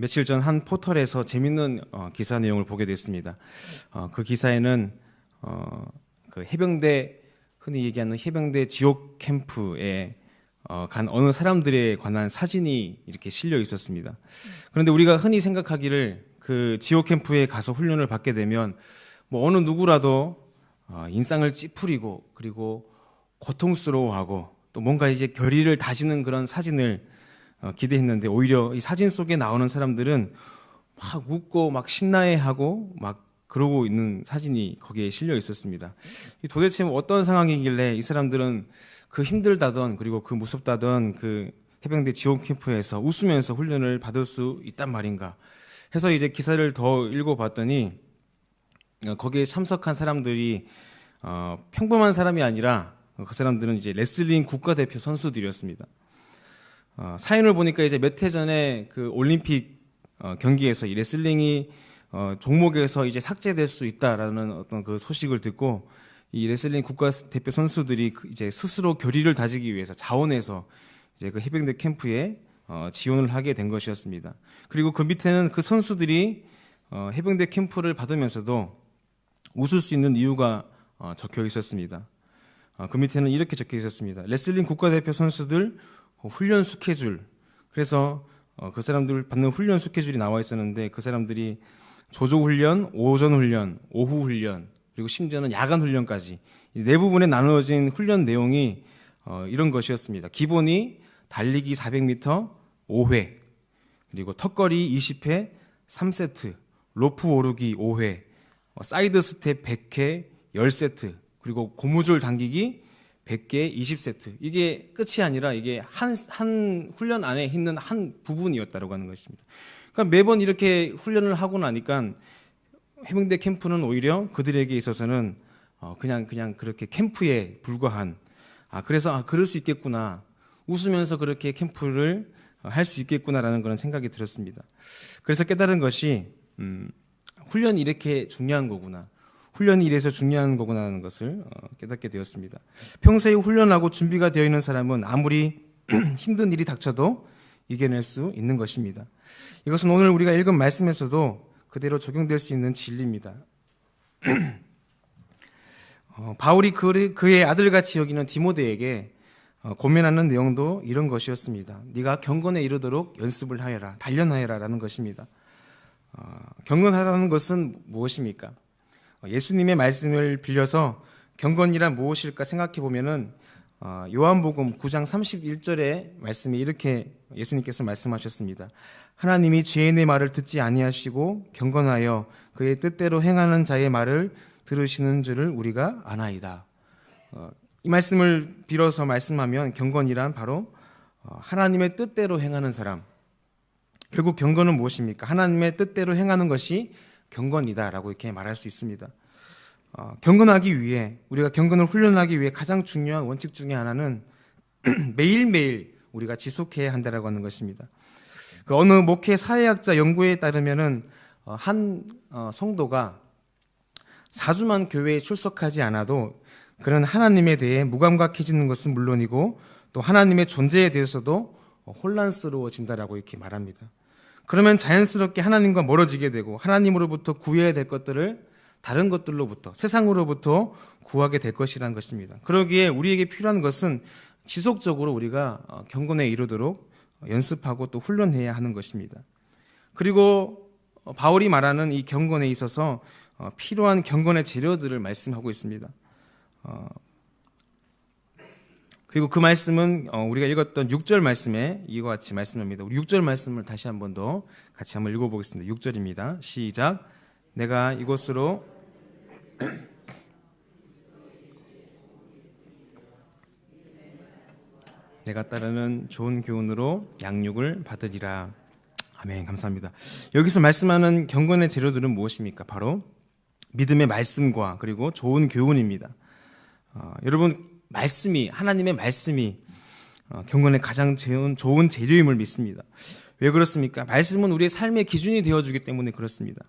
며칠 전 한 포털에서 재밌는 기사 내용을 보게 됐습니다. 그 기사에는 그 해병대, 흔히 얘기하는 해병대 지옥 캠프에 간 어느 사람들에 관한 사진이 이렇게 실려 있었습니다. 그런데 우리가 흔히 생각하기를 그 지옥 캠프에 가서 훈련을 받게 되면 뭐 어느 누구라도 인상을 찌푸리고 그리고 고통스러워하고 또 뭔가 이제 결의를 다지는 그런 사진을 기대했는데, 오히려 이 사진 속에 나오는 사람들은 막 웃고 막 신나해하고 막 그러고 있는 사진이 거기에 실려 있었습니다. 도대체 어떤 상황이길래 이 사람들은 그 힘들다던 그리고 그 무섭다던 그 해병대 지원 캠프에서 웃으면서 훈련을 받을 수 있단 말인가 해서 이제 기사를 더 읽어봤더니 거기에 참석한 사람들이 평범한 사람이 아니라 그 사람들은 이제 레슬링 국가대표 선수들이었습니다. 사연을 보니까 이제 몇 해 전에 그 올림픽 경기에서 이 레슬링이 종목에서 이제 삭제될 수 있다라는 어떤 그 소식을 듣고 이 레슬링 국가대표 선수들이 이제 스스로 결의를 다지기 위해서 자원해서 이제 그 해병대 캠프에 지원을 하게 된 것이었습니다. 그리고 그 밑에는 그 선수들이 해병대 캠프를 받으면서도 웃을 수 있는 이유가 적혀 있었습니다. 그 밑에는 이렇게 적혀 있었습니다. 레슬링 국가대표 선수들 훈련 스케줄. 그래서 그 사람들 받는 훈련 스케줄이 나와 있었는데 그 사람들이 조조 훈련, 오전 훈련, 오후 훈련, 그리고 심지어는 야간 훈련까지 네 부분에 나누어진 훈련 내용이 이런 것이었습니다. 기본이 달리기 400m 5회, 그리고 턱걸이 20회 3세트, 로프 오르기 5회, 사이드 스텝 100회 10세트, 그리고 고무줄 당기기 100개 20세트. 이게 끝이 아니라 이게 한 훈련 안에 있는 한 부분이었다고 하는 것입니다. 그러니까 매번 이렇게 훈련을 하고 나니까 해병대 캠프는 오히려 그들에게 있어서는 그냥 그렇게 캠프에 불과한, 그래서 그럴 수 있겠구나, 웃으면서 그렇게 캠프를 할 수 있겠구나라는 그런 생각이 들었습니다. 그래서 깨달은 것이 훈련이 이렇게 중요한 거구나, 훈련이 이래서 중요한 거구나라는 것을 깨닫게 되었습니다. 평소에 훈련하고 준비가 되어 있는 사람은 아무리 힘든 일이 닥쳐도 이겨낼 수 있는 것입니다. 이것은 오늘 우리가 읽은 말씀에서도 그대로 적용될 수 있는 진리입니다. 바울이 그의 아들같이 여기는 디모데에게 고면하는 내용도 이런 것이었습니다. 네가 경건에 이르도록 연습을 하여라, 단련하여라 라는 것입니다. 경건하라는 것은 무엇입니까? 예수님의 말씀을 빌려서 경건이란 무엇일까 생각해 보면은 요한복음 9장 31절의 말씀이 이렇게 예수님께서 말씀하셨습니다. 하나님이 죄인의 말을 듣지 아니하시고 경건하여 그의 뜻대로 행하는 자의 말을 들으시는 줄을 우리가 아나이다. 이 말씀을 빌어서 말씀하면 경건이란 바로 하나님의 뜻대로 행하는 사람. 결국 경건은 무엇입니까? 하나님의 뜻대로 행하는 것이 경건이다라고 이렇게 말할 수 있습니다. 경건하기 위해, 우리가 경건을 훈련하기 위해 가장 중요한 원칙 중에 하나는 매일매일 우리가 지속해야 한다라고 하는 것입니다. 그 어느 목회 사회학자 연구에 따르면은 한 성도가 4주만 교회에 출석하지 않아도 그는 하나님에 대해 무감각해지는 것은 물론이고 또 하나님의 존재에 대해서도 혼란스러워진다라고 이렇게 말합니다. 그러면 자연스럽게 하나님과 멀어지게 되고 하나님으로부터 구해야 될 것들을 다른 것들로부터, 세상으로부터 구하게 될 것이라는 것입니다. 그러기에 우리에게 필요한 것은 지속적으로 우리가 경건에 이르도록 연습하고 또 훈련해야 하는 것입니다. 그리고 바울이 말하는 이 경건에 있어서 필요한 경건의 재료들을 말씀하고 있습니다. 그리고 그 말씀은 우리가 읽었던 6절 말씀에 이와 같이 말씀합니다. 우리 6절 말씀을 다시 한 번 더 같이 한번 읽어보겠습니다. 6절입니다. 시작. 내가 이곳으로 내가 따르는 좋은 교훈으로 양육을 받으리라. 아멘. 감사합니다. 여기서 말씀하는 경건의 재료들은 무엇입니까? 바로 믿음의 말씀과 그리고 좋은 교훈입니다. 여러분, 말씀이, 하나님의 말씀이 경건의 가장 좋은 재료임을 믿습니다. 왜 그렇습니까? 말씀은 우리의 삶의 기준이 되어주기 때문에 그렇습니다.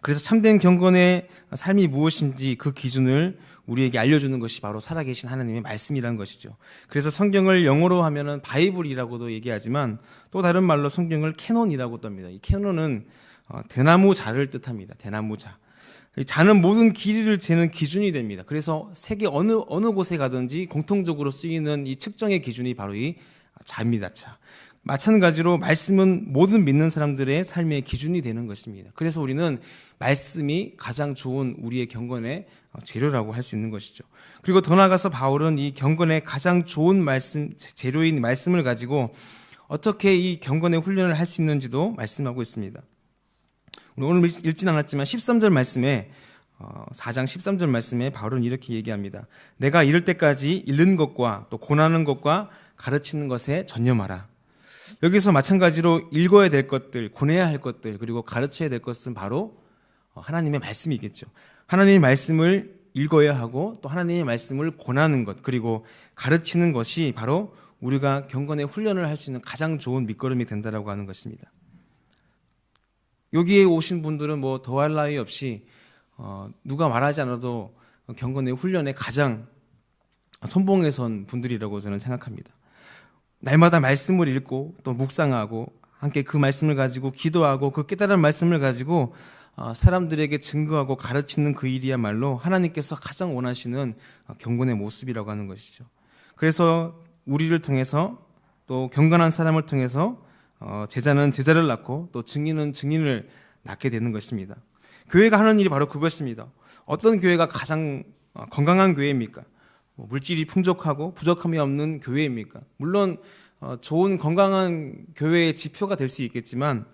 그래서 참된 경건의 삶이 무엇인지 그 기준을 우리에게 알려주는 것이 바로 살아계신 하나님의 말씀이라는 것이죠. 그래서 성경을 영어로 하면은 바이블이라고도 얘기하지만 또 다른 말로 성경을 캐논이라고도 합니다. 이 캐논은 대나무 자를 뜻합니다. 대나무 자. 이 자는 모든 길이를 재는 기준이 됩니다. 그래서 세계 어느 곳에 가든지 공통적으로 쓰이는 이 측정의 기준이 바로 이 자입니다. 자. 마찬가지로 말씀은 모든 믿는 사람들의 삶의 기준이 되는 것입니다. 그래서 우리는 말씀이 가장 좋은 우리의 경건의 재료라고 할 수 있는 것이죠. 그리고 더 나아가서 바울은 이 경건의 가장 좋은 말씀, 재료인 말씀을 가지고 어떻게 이 경건의 훈련을 할 수 있는지도 말씀하고 있습니다. 오늘 읽진 않았지만 13절 말씀에 4장 13절 말씀에 바울은 이렇게 얘기합니다. 내가 이를 때까지 읽는 것과 또 고나는 것과 가르치는 것에 전념하라. 여기서 마찬가지로 읽어야 될 것들, 고뇌해야 할 것들, 그리고 가르쳐야 될 것은 바로 하나님의 말씀이겠죠. 하나님의 말씀을 읽어야 하고 또 하나님의 말씀을 고나는 것, 그리고 가르치는 것이 바로 우리가 경건의 훈련을 할 수 있는 가장 좋은 밑거름이 된다라고 하는 것입니다. 여기에 오신 분들은 뭐 더할 나위 없이 누가 말하지 않아도 경건의 훈련에 가장 선봉에 선 분들이라고 저는 생각합니다. 날마다 말씀을 읽고 또 묵상하고 함께 그 말씀을 가지고 기도하고 그 깨달은 말씀을 가지고 사람들에게 증거하고 가르치는 그 일이야말로 하나님께서 가장 원하시는 경건의 모습이라고 하는 것이죠. 그래서 우리를 통해서 또 경건한 사람을 통해서 제자는 제자를 낳고 또 증인은 증인을 낳게 되는 것입니다. 교회가 하는 일이 바로 그것입니다. 어떤 교회가 가장 건강한 교회입니까? 물질이 풍족하고 부족함이 없는 교회입니까? 물론 좋은 건강한 교회의 지표가 될 수 있겠지만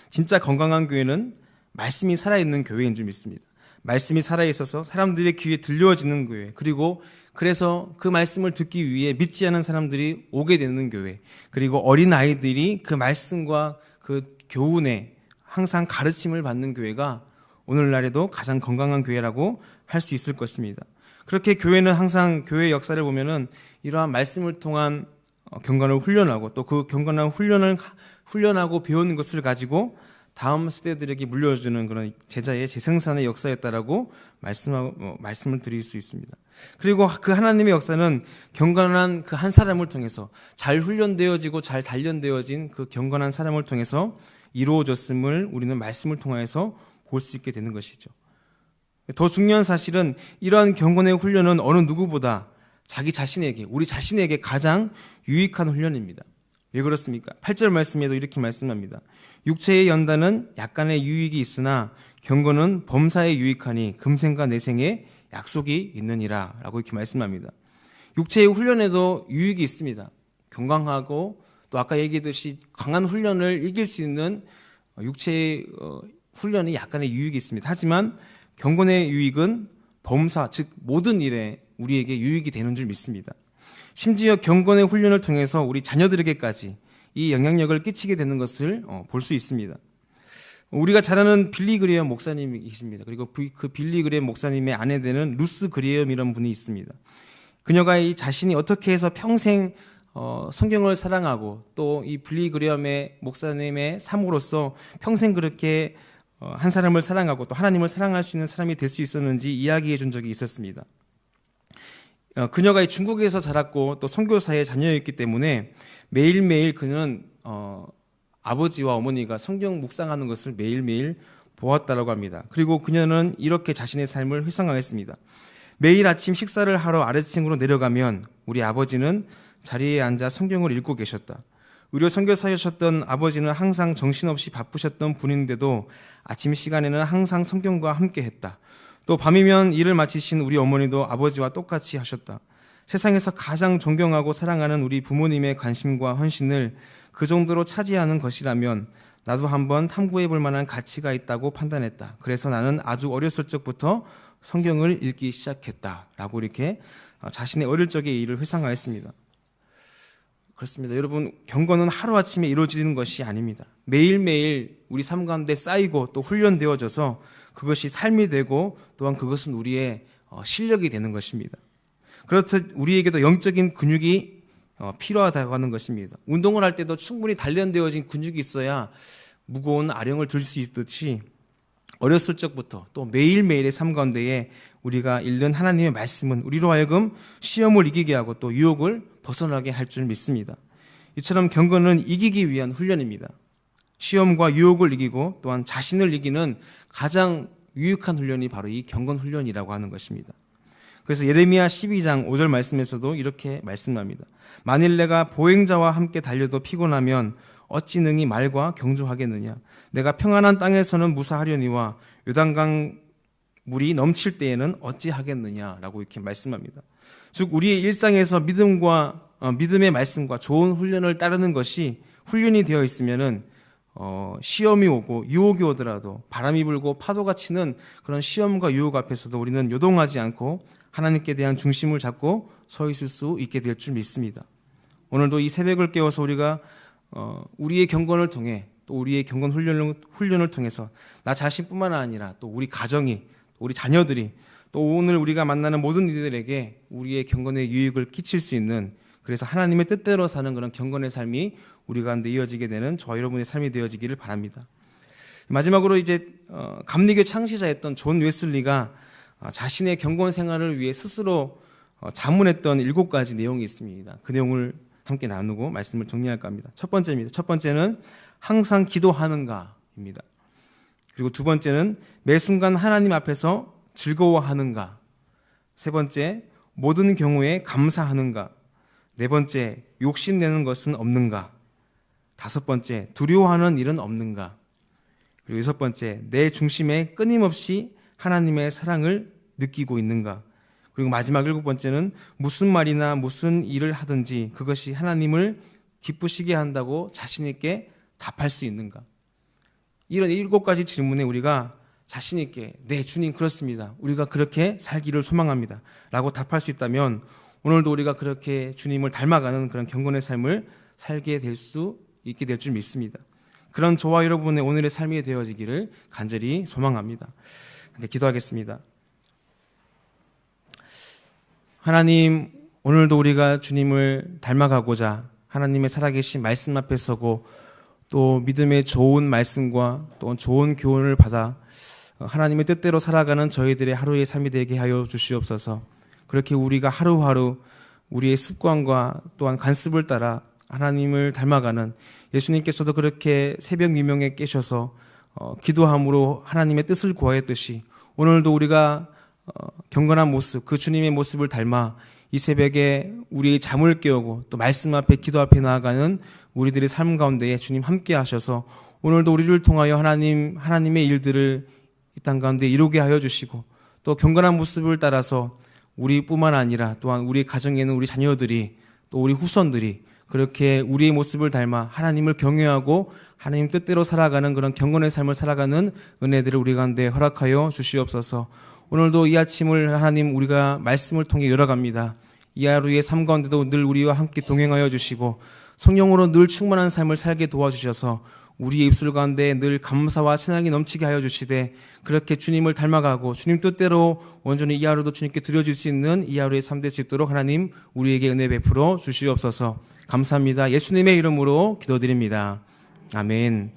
진짜 건강한 교회는 말씀이 살아있는 교회인 줄 믿습니다. 말씀이 살아있어서 사람들의 귀에 들려지는 교회, 그리고 그래서 그 말씀을 듣기 위해 믿지 않은 사람들이 오게 되는 교회, 그리고 어린아이들이 그 말씀과 그 교훈에 항상 가르침을 받는 교회가 오늘날에도 가장 건강한 교회라고 할 수 있을 것입니다. 그렇게 교회는 항상 교회의 역사를 보면은 이러한 말씀을 통한 경건을 훈련하고 또 그 경건한 훈련하고 배우는 것을 가지고 다음 세대들에게 물려주는 그런 제자의 재생산의 역사였다라고 말씀을 드릴 수 있습니다. 그리고 그 하나님의 역사는 경건한 그 한 사람을 통해서 잘 훈련되어지고 잘 단련되어진 그 경건한 사람을 통해서 이루어졌음을 우리는 말씀을 통해서 볼 수 있게 되는 것이죠. 더 중요한 사실은 이러한 경건의 훈련은 어느 누구보다 자기 자신에게, 우리 자신에게 가장 유익한 훈련입니다. 왜 그렇습니까? 8절 말씀에도 이렇게 말씀합니다. 육체의 연단은 약간의 유익이 있으나 경건은 범사에 유익하니 금생과 내생에 약속이 있느니라 라고 이렇게 말씀합니다. 육체의 훈련에도 유익이 있습니다. 건강하고 또 아까 얘기했듯이 강한 훈련을 이길 수 있는 육체의 훈련이 약간의 유익이 있습니다. 하지만 경건의 유익은 범사, 즉 모든 일에 우리에게 유익이 되는 줄 믿습니다. 심지어 경건의 훈련을 통해서 우리 자녀들에게까지 이 영향력을 끼치게 되는 것을 볼 수 있습니다. 우리가 잘 아는 빌리 그레엄 목사님이 계십니다. 그리고 그 빌리 그레엄 목사님의 아내 되는 루스 그레엄이라는 분이 있습니다. 그녀가 이 자신이 어떻게 해서 평생 성경을 사랑하고 또 이 빌리 그레엄의 목사님의 삶으로서 평생 그렇게 한 사람을 사랑하고 또 하나님을 사랑할 수 있는 사람이 될 수 있었는지 이야기해 준 적이 있었습니다. 그녀가 중국에서 자랐고 또 선교사의 자녀였기 때문에 매일매일 그녀는 아버지와 어머니가 성경 묵상하는 것을 매일매일 보았다라고 합니다. 그리고 그녀는 이렇게 자신의 삶을 회상하였습니다. 매일 아침 식사를 하러 아래층으로 내려가면 우리 아버지는 자리에 앉아 성경을 읽고 계셨다. 의료 선교사였던 아버지는 항상 정신없이 바쁘셨던 분인데도 아침 시간에는 항상 성경과 함께 했다. 또 밤이면 일을 마치신 우리 어머니도 아버지와 똑같이 하셨다. 세상에서 가장 존경하고 사랑하는 우리 부모님의 관심과 헌신을 그 정도로 차지하는 것이라면 나도 한번 탐구해 볼 만한 가치가 있다고 판단했다. 그래서 나는 아주 어렸을 적부터 성경을 읽기 시작했다. 라고 이렇게 자신의 어릴 적의 일을 회상하였습니다. 그렇습니다. 여러분, 경건은 하루아침에 이루어지는 것이 아닙니다. 매일매일 우리 삶 가운데 쌓이고 또 훈련되어져서 그것이 삶이 되고 또한 그것은 우리의 실력이 되는 것입니다. 그렇듯 우리에게도 영적인 근육이 필요하다고 하는 것입니다. 운동을 할 때도 충분히 단련되어진 근육이 있어야 무거운 아령을 들 수 있듯이 어렸을 적부터 또 매일매일의 삶 가운데에 우리가 읽는 하나님의 말씀은 우리로 하여금 시험을 이기게 하고 또 유혹을 벗어나게 할 줄 믿습니다. 이처럼 경건은 이기기 위한 훈련입니다. 시험과 유혹을 이기고 또한 자신을 이기는 가장 유익한 훈련이 바로 이 경건 훈련이라고 하는 것입니다. 그래서 예레미야 12장 5절 말씀에서도 이렇게 말씀합니다. 만일 내가 보행자와 함께 달려도 피곤하면 어찌 능히 말과 경주하겠느냐. 내가 평안한 땅에서는 무사하려니와 요단강 물이 넘칠 때에는 어찌 하겠느냐라고 이렇게 말씀합니다. 즉 우리의 일상에서 믿음의 말씀과 좋은 훈련을 따르는 것이 훈련이 되어 있으면은 시험이 오고 유혹이 오더라도 바람이 불고 파도가 치는 그런 시험과 유혹 앞에서도 우리는 요동하지 않고 하나님께 대한 중심을 잡고 서 있을 수 있게 될 줄 믿습니다. 오늘도 이 새벽을 깨워서 우리가 우리의 경건을 통해 또 우리의 경건 훈련을 통해서 나 자신뿐만 아니라 또 우리 가정이 우리 자녀들이 또 오늘 우리가 만나는 모든 이들에게 우리의 경건에 유익을 끼칠 수 있는 그래서 하나님의 뜻대로 사는 그런 경건의 삶이 우리 가운데 이어지게 되는 저와 여러분의 삶이 되어지기를 바랍니다. 마지막으로 이제 감리교 창시자였던 존 웨슬리가 자신의 경건 생활을 위해 스스로 자문했던 7가지 내용이 있습니다. 그 내용을 함께 나누고 말씀을 정리할까 합니다. 첫 번째입니다. 첫 번째는 항상 기도하는가입니다. 그리고 두 번째는 매 순간 하나님 앞에서 즐거워하는가. 세 번째, 모든 경우에 감사하는가. 네 번째, 욕심내는 것은 없는가. 다섯 번째, 두려워하는 일은 없는가. 그리고 여섯 번째, 내 중심에 끊임없이 하나님의 사랑을 느끼고 있는가. 그리고 마지막 7번째는 무슨 말이나 무슨 일을 하든지 그것이 하나님을 기쁘시게 한다고 자신 있게 답할 수 있는가. 이런 7가지 질문에 우리가 자신 있게 네 주님 그렇습니다. 우리가 그렇게 살기를 소망합니다. 라고 답할 수 있다면 오늘도 우리가 그렇게 주님을 닮아가는 그런 경건의 삶을 살게 될 수 있게 될 줄 믿습니다. 그런 저와 여러분의 오늘의 삶이 되어지기를 간절히 소망합니다. 기도하겠습니다. 하나님, 오늘도 우리가 주님을 닮아가고자 하나님의 살아계신 말씀 앞에 서고 또 믿음의 좋은 말씀과 또 좋은 교훈을 받아 하나님의 뜻대로 살아가는 저희들의 하루의 삶이 되게 하여 주시옵소서. 그렇게 우리가 하루하루 우리의 습관과 또한 관습을 따라 하나님을 닮아가는 예수님께서도 그렇게 새벽 미명에 깨셔서 기도함으로 하나님의 뜻을 구하였듯이 오늘도 우리가 경건한 모습, 그 주님의 모습을 닮아 이 새벽에 우리의 잠을 깨우고 또 말씀 앞에 기도 앞에 나아가는 우리들의 삶 가운데에 주님 함께 하셔서 오늘도 우리를 통하여 하나님의 일들을 이 땅 가운데 이루게 하여 주시고 또 경건한 모습을 따라서 우리뿐만 아니라 또한 우리 가정에는 우리 자녀들이 또 우리 후손들이 그렇게 우리의 모습을 닮아 하나님을 경외하고 하나님 뜻대로 살아가는 그런 경건의 삶을 살아가는 은혜들을 우리 가운데 허락하여 주시옵소서. 오늘도 이 아침을 하나님 우리가 말씀을 통해 열어갑니다. 이 하루의 삶 가운데도 늘 우리와 함께 동행하여 주시고 성령으로 늘 충만한 삶을 살게 도와주셔서 우리의 입술 가운데 늘 감사와 찬양이 넘치게 하여 주시되 그렇게 주님을 닮아가고 주님 뜻대로 온전히 이 하루도 주님께 드려줄 수 있는 이 하루의 삶 될 수 있도록 하나님 우리에게 은혜 베풀어 주시옵소서. 감사합니다. 예수님의 이름으로 기도드립니다. 아멘.